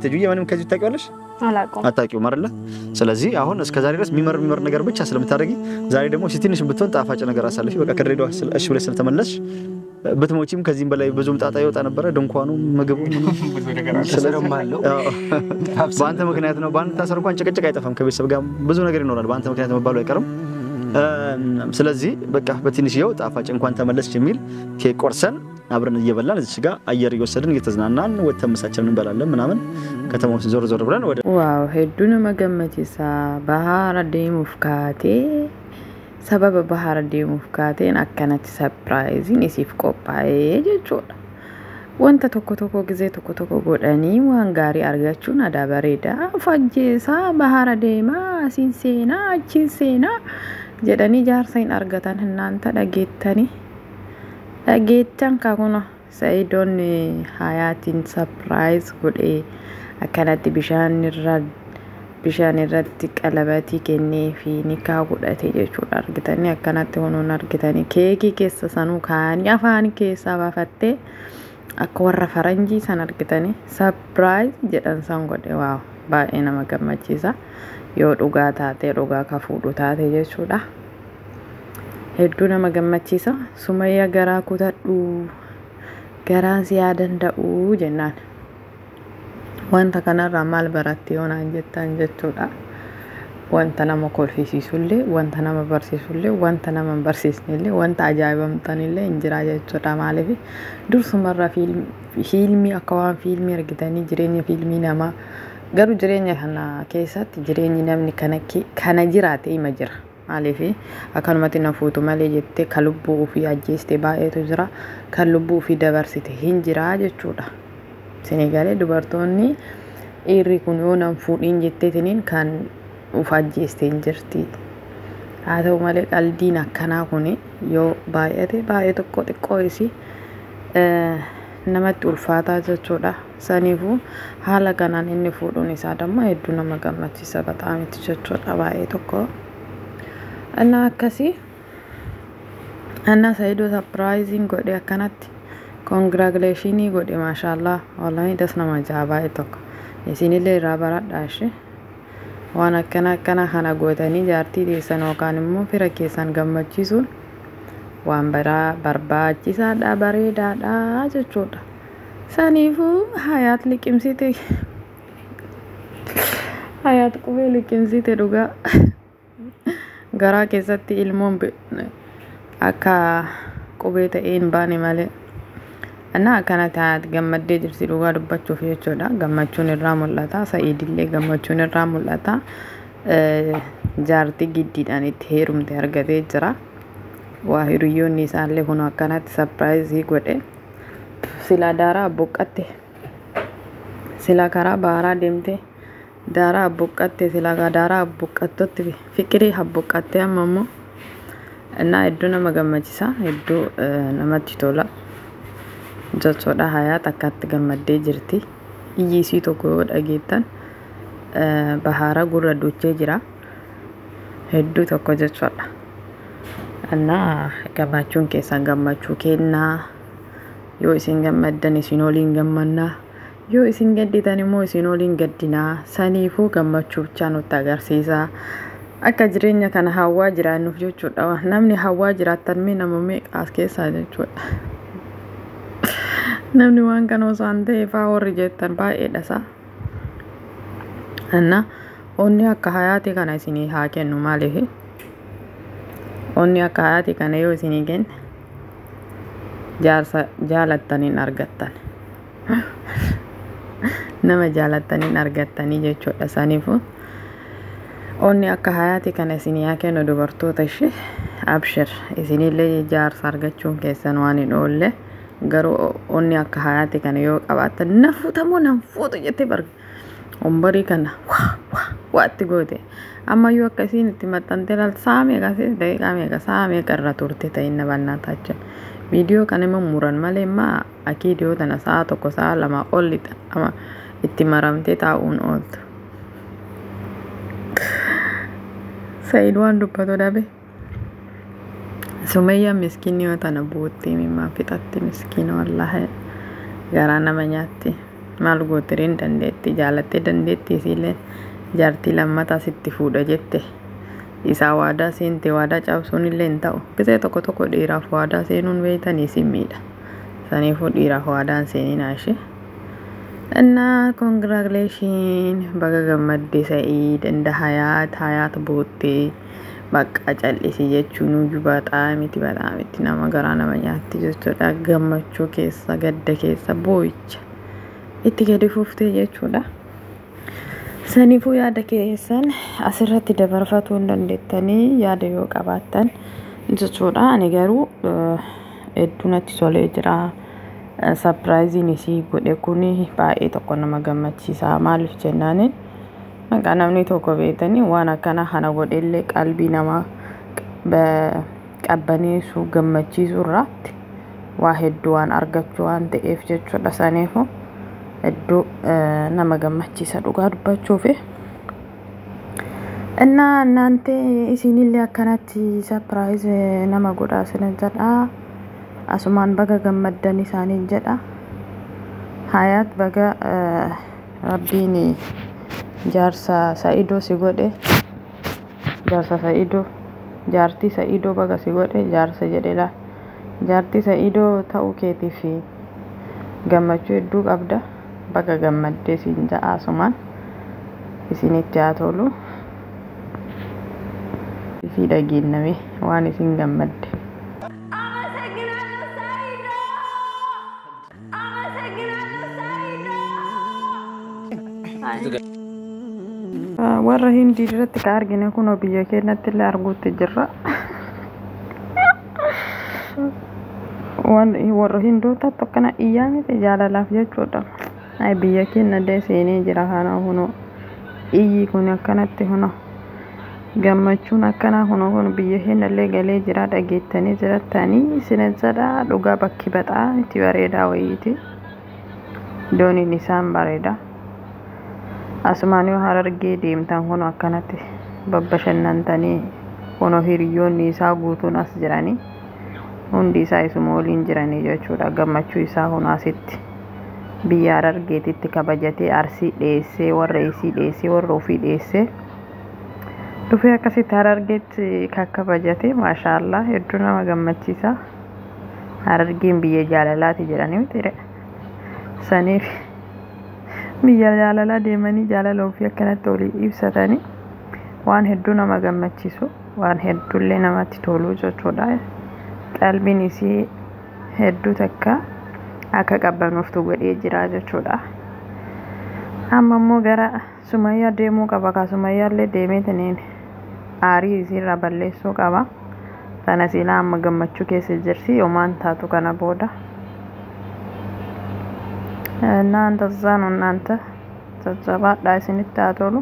የምትሄጂው የማንም ከዚህ ታውቂዋለሽ አታውቂውም አይደለ ስለዚህ አሁን እስከ ዛሬ ድረስ ሚመር ነገር ብቻ ስለምታደርጊ ዛሬ ደግሞ ሲትንሽ ብትሆን ጣፋጭ ነገር አሳልፊ በቃ ከድሬዳዋ እሺ ብለሽ ስለተመለስሽ በትሞቺም ከዚህም በላይ ብዙም ጣጣ ይወጣ ነበር ድንኳኑ ምግቡ ብዙ ነገር አሰረማለሁ በአንተ ምክንያት ነው በአንተ ታሰር እንኳን ጭቅጭቅ አይጠፋም ከቤተሰብ ጋር ብዙ ነገር ይኖራል በአንተ ምክንያት መባሉ አይቀርም ስለዚህ በቃ በትንሽ ይው ጣፋጭ እንኳን ተመለስሽ የሚል ኬክ ቆርሰን አብረን እየበላን እዚህ ጋር አየር እየወሰድን እየተዝናናን ወተምሳችን እንበላለን ምናምን ከተማው ዞር ብለን ወደ ዋው ሄዱን መገመቺሳ ባህር ደሙፍ ካቴ ሰበብ ባህር ደሙፍ ካቴን አከናት ሰርፕራይዝን ኢሲፍ ቆጳዬ ጀቾዳ ወንተ ቶኮ ጊዜ ቶኮ ጎዳኒ ዋንጋሪ አርጋቹን አዳበሬዳ ፈጄሳ ባህር ደማ ሲንሴና አቺንሴና ጀዳኒ ጃርሳይን አርጋታን እናንተ ዳጌታን ካኩና ሳይዶን ሃያቲን ሰርፕራይዝ ጎዴ አከናት bishaan irratti qalabatii kennee fi nikaa godhate jechuudha argitanii akkanatti honoon argitanii keekii keessa sanuu kaanii afaan keessaa baafattee akka warra faranjii san argitanii surprise jedhan san godhe waaw baay'ee nama gammachiisa yoo dhugaa taate dhugaa ka fuudhu taate jechuudha hedduu nama gammachiisa Sumayyaa garaa kutadhu garaan si yaadanda'u jennaan wanta kanarraa maal baratti yoonaan jettan jechuudha wanta nama kolfisiisullee wanta nama barsiisullee wanta nama barsiisnillee wanta ajaa'ibamtanillee injira jechuudha maaliif dursumarra fiilmii akka waan fiilmii argitanii jireenya fiilmii nama garuu jireenya kana keessatti jireenyi namni kana jiraate ima jira maaliif akkanumatti nafuutu malee jettee kan lubbuu ofii ajjeeste baay'eetu jira kan lubbuu ofii dabarsite hin jira jechuudha Senegal dubartoonni irri kun yoonaan fuudhiin jetteetiniin kan ufajjeeste jirti haa ta'u malee qaldiin akkanaa kun yoo baay'ee tokko xiqqoo isi namatti ulfaataa jechuudha saniifuu haala kanaan inni fuudhuun isaa damma hedduu nama gammachiisa bataamitti jechuudha baay'ee tokko anna akkasii anna Saidoo surprising godhe akkanatti congratulations godhe mashallah wallahi das nama jaabaa tokko isinillee irraa baradhaashi waan akkana kana gootanii jaartii deessan yookaan immoo fira keessan gammachiisuun waan barbaachisaadha bareedaadha jechuudha saniifuu hayaat liqimsite hayaat qubee liqimsite dhugaa garaa keessatti ilmoon akka qubee ta'een baane malee Anna kana taat gammadde jirti dhugaa dubbachuuf jechuudha gammachuun irraa mul'ata Sa'iidillee gammachuun irraa mul'ata jaartii giddiidhaan itti heerumte argatee jira waa hiriyyoonni isaallee kun akkanatti surprise godhe sila daaraa boqqatte sila karaa baaraa deemte daaraa boqqatte sila daaraa boqqattotti fikirii habboqqatte ammoo እና hedduu nama gammachiisa hedduu namatti tola jechuudha hayaat akkatti gammaddee jirti iyyisii tokko dhageettan bahara gurra duuchee jira hedduu tokko jechuudha anna gammachuun keessa gammachuu kennaa yoo isin gammaddan isin oliin gammannaa yoo isin gadditan immoo isin oliin gaddinaa saniifuu gammachuu bichaa nutti agarsiisa akka jireenya kana hawaa jiraannuuf jechuudha namni hawaa jiraattan mee nama meeqaas keessaa jechuudha namni waan kana osoo ta'eef warri jettan baay'eedha anna onni akka hayaati kana isinii haa kennu maaliif onni akka hayaati kana yoo isinii kenne jaarsa jaalattaniin argattan nama jaalattaniin argattanii jechuudha saniifuu onni akka hayaati kana isinii haa kennu dubartoota ishee abshir isinillee jaarsa argachuun keessan waan hin oolle garuu onni akka hayaati kana yoo qabaatan nafuutamoo nan fuutu jettee barga ombarii kana waatti goote amma yoo akkasiin itti maxxantee lal saamee qasee daqiiqaa meeqa saamee qarra turte ta'in na bannaataachan viidiyoo kana immoo muran malee immoo akiidiyoo tana sa'a tokko sa'a lama ol itti maramtee taa'uun ooltu Said waan dubbatu dhabe Sumayyaa miskiinni yoo tana buuttee mimmaa fixatti miskiina wallahi garaa nama nyaatti maal gootireen dandeetti jaalattee dandeetti isiillee jaartii lammataa sitti fuudha jette isaa waadaa seente waadaa cabsuun illee hin ta'u gisee tokko dhiiraaf waadaa seenuun beeytanii simmiidha saniifuu dhiiraaf waadaan seeninaa ishee እና ኮንግራቹሌሽን በገገመዴ ሰኢድ እንደ ሀያት ቦቴ በቃ ጨልሲ jechuun በጣም itti nama garaa nama nyaatti jechuudha gammachuu keessa gadda keessa boo'icha itti gadi fuuftee jechuudha saniifuu yaada keessan asirratti dabarfachuu dandeettanii yaada yoo qabaattan jechuudha ani garuu hedduu natti tolee jira surprise nisi godhe kuni baay'ee tokko nama gammachiisa maaliif jennaani maqaa namni tokko beetanii waan akkana kana godhellee qalbii nama qabbaneessu gammachiisu irratti waa hedduu waan argachuu waan ta'eef jechuudha saniifuu hedduu nama gammachiisa dhugaa dubbachuuf እና እናንተ isinillee akkanatti surprise nama godhaa sinan jedha asumaan baga gammaddan isaaniin jedha hayaat baga rabbiin jaarsa Sa'iidoo si godhe jaarsa Sa'iidoo jaartii Sa'iidoo baga si godhe jaarsa jedhela jaartii Sa'iidoo ta'uu keetiif gammachuu hedduu qabda baga gammaddee siin jedha asumaan isinitti haa tolu isii dhageenname waan isin gammadde warra hindi irratti ka argine kun biyya keenyatti illee arguutti jirra warra hindoota tokkana iyyaa miti jaalalaaf jechuudha ay biyya keenya illee seenee jira kana huno iyyi kun akkanatti huno gammachuun akkana huno kun biyya keenya illee galee jira dhageettanii jirattanii sinetsadha dhugaa bakki baxaa itti bareedaa wayiiti dooniin isaan bareeda asmaaniyo harargee deemtan hono akkanatti babbashannantanii hono hiriyoonni isaa guutuun as jiranii hundi isaa isuma waliin jiranii jechuudha gammachuu isaa hono asitti biyya harargeetitti kabajatee arsii dheessee warra isii dheessee warra ofii dheessee dhufee akkasitti harargeetti kakkabajatee maashaallah hedduu nama gammachiisa harargeen biyya jaalalaati jedhanii miti saniif biyya jaalala deemanii jaalala ofii akkanatti olii ibsatanii waan hedduu nama gammachiisu waan hedduullee namatti tolu jechuudha qalbiin isii hedduu takka akka qabbanoftu godhee jira jechuudha amma immoo gara Sumayyaa deemuu qaba ka Sumayyaallee deemeetaniin aarii isiirraa balleessuu qaba sana silaa amma gammachuu keessa jirti yomaan taatu kana booda እናንተ ዛኑ እናንተ ተዘባዳ ሲንታቶሉ